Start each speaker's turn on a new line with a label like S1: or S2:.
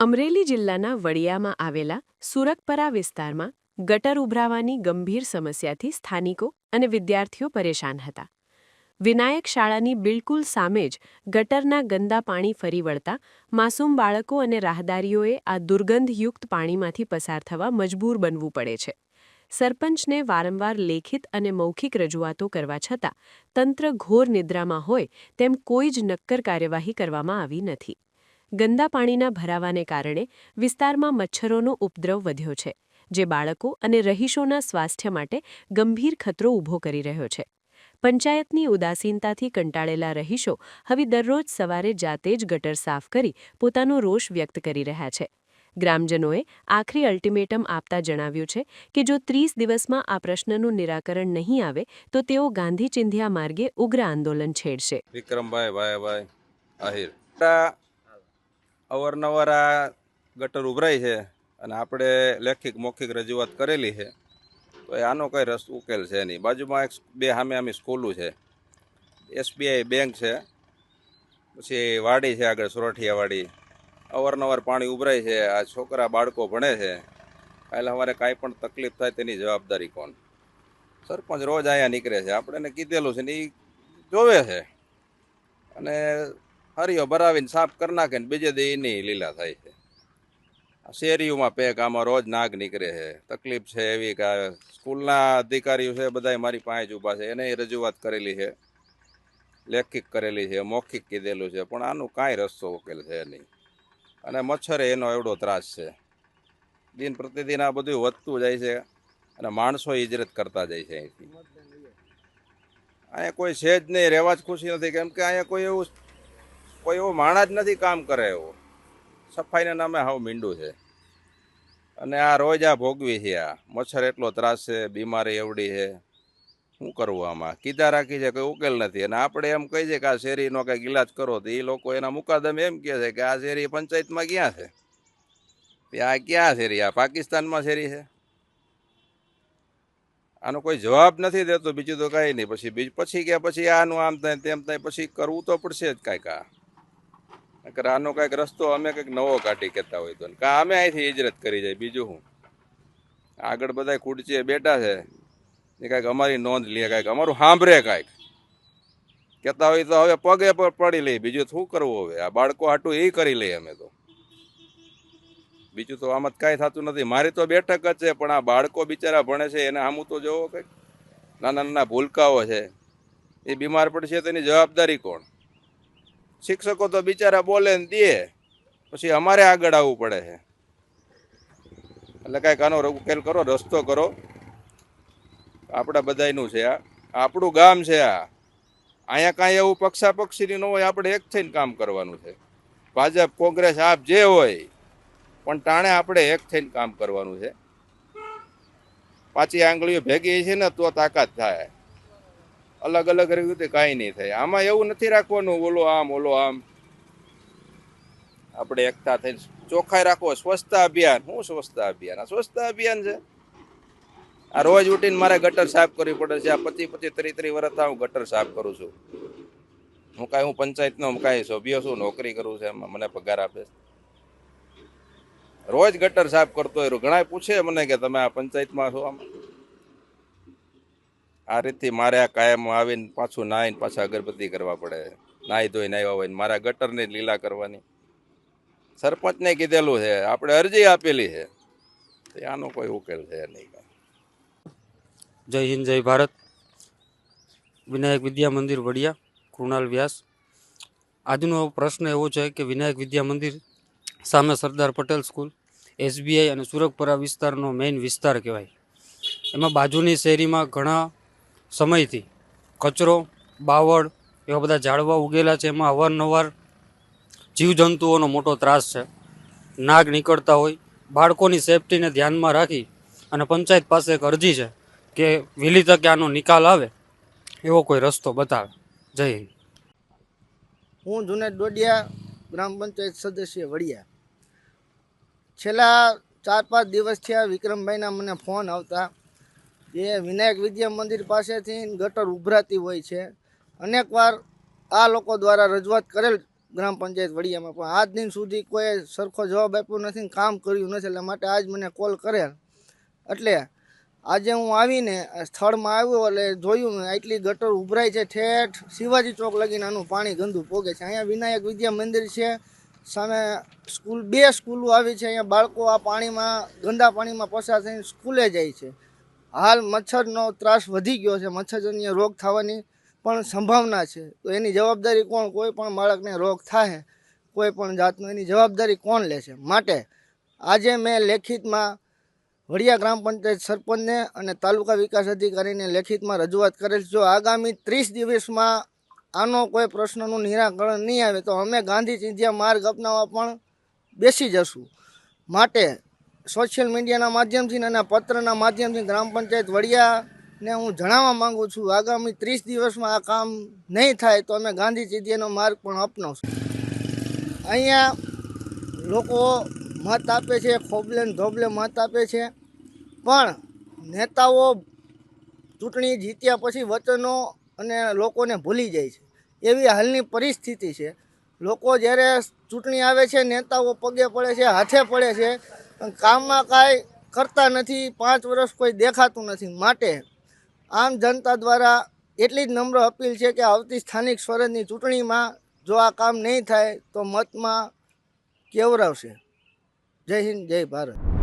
S1: અમરેલી જિલ્લાના વડિયામાં આવેલા સુરકપરા વિસ્તારમાં ગટર ઉભરાવાની ગંભીર સમસ્યાથી સ્થાનિકો અને વિદ્યાર્થીઓ પરેશાન હતા. વિનાયક શાળાની બિલકુલ સામે જ ગટરના ગંદા પાણી ફરી વળતા માસૂમ બાળકો અને રાહદારીઓએ આ દુર્ગંધયુક્ત પાણીમાંથી પસાર થવા મજબૂર બનવું પડે છે. સરપંચને વારંવાર લેખિત અને મૌખિક રજૂઆતો કરવા છતાં તંત્ર ઘોર નિદ્રામાં હોય તેમ કોઈ જ નક્કર કાર્યવાહી કરવામાં આવી નથી. ગંદા પાણીના ભરાવાને કારણે વિસ્તારમાં મચ્છરોનો ઉપદ્રવ વધ્યો છે, જે બાળકો અને રહીશોના સ્વાસ્થ્ય માટે ગંભીર ખતરો ઊભો કરી રહ્યો છે. પંચાયતની ઉદાસીનતાથી કંટાળેલા રહીશો હવે દરરોજ સવારે જાતે જ ગટર સાફ કરી પોતાનો રોષ વ્યક્ત કરી રહ્યા છે. ગ્રામજનોએ આખરી અલ્ટિમેટમ આપતા જણાવ્યું છે કે જો 30 દિવસમાં આ પ્રશ્નનું નિરાકરણ નહીં આવે તો તેઓ ગાંધી ચિંધ્યા માર્ગે ઉગ્ર આંદોલન છેડશે.
S2: વિક્રમભાઈ ભાઈભાઈ આહિર અવારનવાર આ ગટર ઉભરાય છે અને આપણે લેખિત મૌખિક રજૂઆત કરેલી છે, તો આનો કંઈ ઉકેલ છે નહીં. બાજુમાં બે સામે સ્કૂલું છે, SBI બેંક છે, પછી વાડી છે આગળ સોરઠિયાવાડી. અવારનવાર પાણી ઉભરાય છે. આ છોકરા બાળકો ભણે છે. કાલે સવારે કાંઈ પણ તકલીફ થાય તેની જવાબદારી કોણ? સરપંચ રોજ અહીંયા નીકળે છે, આપણે એને કીધેલું છે ને એ જોવે છે અને હરિયો ભરાવીને સાફ કરી નાખે ને બીજે દી એની લીલા થાય છે. શેરીઓમાં પેક આમાં રોજ નાગ નીકળે છે. તકલીફ છે એવી કે સ્કૂલના અધિકારીઓ છે બધા મારી પાસે જ ઊભા છે, એને રજૂઆત કરેલી છે, લેખિત કરેલી છે, મૌખિક કીધેલું છે, પણ આનું કાંઈ રસ્તો ઉકેલ છે નહીં. અને મચ્છરે એનો એવડો ત્રાસ છે. દિન પ્રતિદિન આ બધું વધતું જાય છે અને માણસો હિજરત કરતા જાય છે અહીંથી. અહીંયા કોઈ છે જ નહીં, રહેવા જ ખુશી નથી, કેમ કે અહીંયા કોઈ એવો માણસ જ નથી કામ કરે એવો. સફાઈના નામે હાવ મીંડું છે અને આ રોજ આ ભોગવી છે. આ મચ્છર એટલો ત્રાસ છે, બીમારી એવડી છે, શું કરવું? આમાં કીધા રાખી છે, કોઈ ઉકેલ નથી. અને આપણે એમ કહી છે કે આ શેરીનો કંઈક ઇલાજ કરો, તો એ લોકો એના મુકાદમે એમ કહે છે કે આ શેરી પંચાયતમાં ક્યાં છે? આ ક્યાં શેરી? આ પાકિસ્તાનમાં શેરી છે? આનો કોઈ જવાબ નથી દેતો. બીજું તો કાંઈ નહીં. પછી કે પછી આનું આમ થાય તેમ થાય, પછી કરવું તો પડશે જ કાંઈક. આનો કાંઈક રસ્તો અમે કંઈક નવો કાઢી કહેતા હોય તો અમે અહીંથી હિજરત કરી જાય. બીજું શું? આગળ બધા ખુરચીએ બેઠા છે એ કાંઈક અમારી નોંધ લે, કાંઈક અમારું સાંભળે, કાંઈક કહેતા હોય તો હવે પગે પર પડી લઈએ. બીજું શું કરવું હવે? આ બાળકો હાટું એ કરી લઈએ અમે તો. બીજું તો આમાં કાંઈ થતું નથી. મારી તો બેઠક જ છે, પણ આ બાળકો બિચારા ભણે છે એને સામું તો જોવો. કંઈક નાના નાના ભૂલકાઓ છે, એ બીમાર પડશે તો એની જવાબદારી કોણ? શિક્ષકો તો બિચારા બોલે ને દે, પછી અમારે આગળ આવવું પડે છે. એટલે કાંઈક આનો ઉકેલ કરો, રસ્તો કરો. આપણા બધાયનું છે, આ આપણું ગામ છે. અહીંયા કાંઈ એવું પક્ષાપક્ષીની ન હોય, આપણે એક થઈને કામ કરવાનું છે. ભાજપ, કોંગ્રેસ, આપ જે હોય, પણ ટાણે આપણે એક થઈને કામ કરવાનું છે. પાછી આંગળીઓ ભેગી છે ને તો તાકાત થાય. અલગ અલગ રીતે કાંઈ નહીં થાય. આમાં એવું નથી રાખવાનું ઓલો આમ. આપણે એકતા થઈને ચોખ્ખાઈ રાખો. સ્વચ્છતા અભિયાન. શું સ્વચ્છતા અભિયાન? આ સ્વચ્છતા અભિયાન છે? આ રોજ ઉઠીને મારે ગટર સાફ કરવી પડે છે. આ 25-30 વર્ષ હું ગટર સાફ કરું છું. હું પંચાયતનો કાંઈ સભ્ય છું, નોકરી કરું છું, એમાં મને પગાર આપે છે. રોજ ગટર સાફ કરતો હોય. ઘણા પૂછે મને કે તમે આ પંચાયતમાં છો? આમાં આ રીતથી મારે આ કાયમ આવીને પાછું નાહીને પાછા અગરબત્તી કરવા પડે. નાહી ધોઈને આવ્યા હોય ને મારા ગટરને લીલા કરવાની. સરપંચને કીધેલું છે, આપણે અરજી આપેલી છે, આનો કોઈ ઉકેલ છે નહીં.
S3: જય હિન્દ, જય ભારત. વિનાયક વિદ્યા મંદિર વડિયા, કૃણાલ વ્યાસ. આજનો પ્રશ્ન એવો છે કે વિનાયક વિદ્યા મંદિર સામે સરદાર પટેલ સ્કૂલ, SBI અને સુરકપરા વિસ્તારનો મેઇન વિસ્તાર કહેવાય. એમાં બાજુની શેરીમાં ઘણા સમયથી કચરો, બાવળ એવા બધા ઝાડવા ઉગેલા છે. એમાં અવારનવાર જીવજંતુઓનો મોટો ત્રાસ છે. નાગ નીકળતા હોય. બાળકોની સેફટીને ધ્યાનમાં રાખી અને પંચાયત પાસે એક અરજી છે કે વહેલી તકે આનો નિકાલ આવે એવો કોઈ રસ્તો બતાવે. જય હિન્દ.
S4: હું જુનેદ ડોડિયા, ગ્રામ પંચાયત સદસ્ય વડિયા. છેલ્લા 4-5 દિવસથી આ વિક્રમભાઈના મને ફોન આવતા કે વિનાયક વિદ્યા મંદિર પાસેથી ગટર ઉભરાતી હોય છે. અનેકવાર આ લોકો દ્વારા રજૂઆત કરેલ ગ્રામ પંચાયત વડિયામાં, પણ આજ દિન સુધી કોઈ સરખો જવાબ આપ્યો નથી ને કામ કર્યું નથી. એટલે માટે આજ મને કોલ કરેલ. એટલે આજે હું આવીને સ્થળમાં આવ્યો એટલે જોયું ને આટલી ગટર ઉભરાય છે, ઠેઠ શિવાજી ચોક લગીને આનું પાણી ગંદુ પોગે છે. અહીંયા વિનાયક વિદ્યા મંદિર છે, સામે સ્કૂલ, 2 સ્કૂલો આવી છે. અહીંયા બાળકો આ પાણીમાં, ગંદા પાણીમાં પસાર થઈને સ્કૂલે જાય છે. હાલ મચ્છરનો ત્રાસ વધી ગયો છે, મચ્છરજન્ય રોગ થવાની પણ સંભાવના છે. તો એની જવાબદારી કોણ? કોઈ પણ બાળકને રોગ થાય કોઈ પણ જાતનો, એની જવાબદારી કોણ લેશે? માટે આજે મેં લેખિતમાં વડિયા ગ્રામ પંચાયત સરપંચને અને તાલુકા વિકાસ અધિકારીને લેખિતમાં રજૂઆત કરેલ. જો આગામી 30 દિવસમાં આનો કોઈ પ્રશ્નનું નિરાકરણ નહીં આવે તો અમે ગાંધી ચિંધ્યા માર્ગ અપનાવવા પણ બેસી જશું. માટે સોશિયલ મીડિયાના માધ્યમથી અને પત્રના માધ્યમથી ગ્રામ પંચાયત વડિયાને હું જણાવવા માગું છું, આગામી 30 દિવસમાં આ કામ નહીં થાય તો અમે ગાંધી ચિંધ્યાનો માર્ગ પણ અપનાવશું. અહીંયા લોકો મત આપે છે, ખોબલે ને ધોબલે મત આપે છે, પણ નેતાઓ ચૂંટણી જીત્યા પછી વચનો અને લોકોને ભૂલી જાય છે. એવી હાલની પરિસ્થિતિ છે. લોકો જ્યારે ચૂંટણી આવે છે, નેતાઓ પગે પડે છે, હાથે પડે છે, પણ કામમાં કાંઈ કરતા નથી. 5 વર્ષ કોઈ દેખાતું નથી. માટે આમ જનતા દ્વારા એટલી જ નમ્ર અપીલ છે કે આવતી સ્થાનિક સ્વરાજની ચૂંટણીમાં જો આ કામ નહીં થાય તો મતમાં કેવરાવશે. જય હિન્દ, જય ભારત.